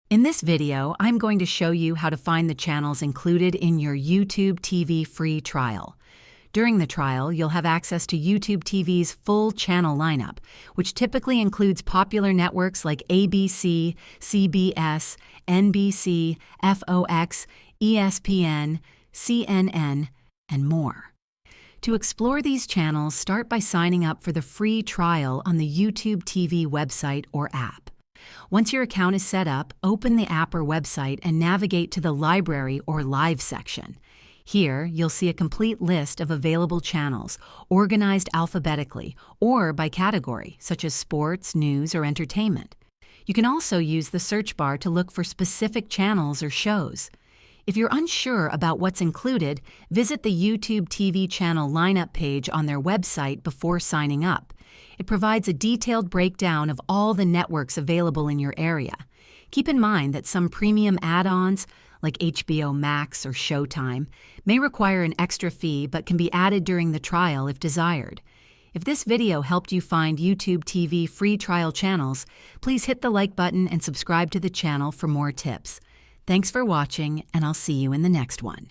In this video, I'm going to show you how to find the channels included in your YouTube TV free trial. During the trial, you'll have access to YouTube TV's full channel lineup, which typically includes popular networks like ABC, CBS, NBC, FOX, ESPN, CNN, and more. To explore these channels, start by signing up for the free trial on the YouTube TV website or app. Once your account is set up, open the app or website and navigate to the Library or Live section. Here, you'll see a complete list of available channels, organized alphabetically or by category, such as sports, news, or entertainment. You can also use the search bar to look for specific channels or shows. If you're unsure about what's included, visit the YouTube TV channel lineup page on their website before signing up. It provides a detailed breakdown of all the networks available in your area. Keep in mind that some premium add-ons, like HBO Max or Showtime, may require an extra fee but can be added during the trial if desired. If this video helped you find YouTube TV free trial channels, please hit the like button and subscribe to the channel for more tips. Thanks for watching, and I'll see you in the next one.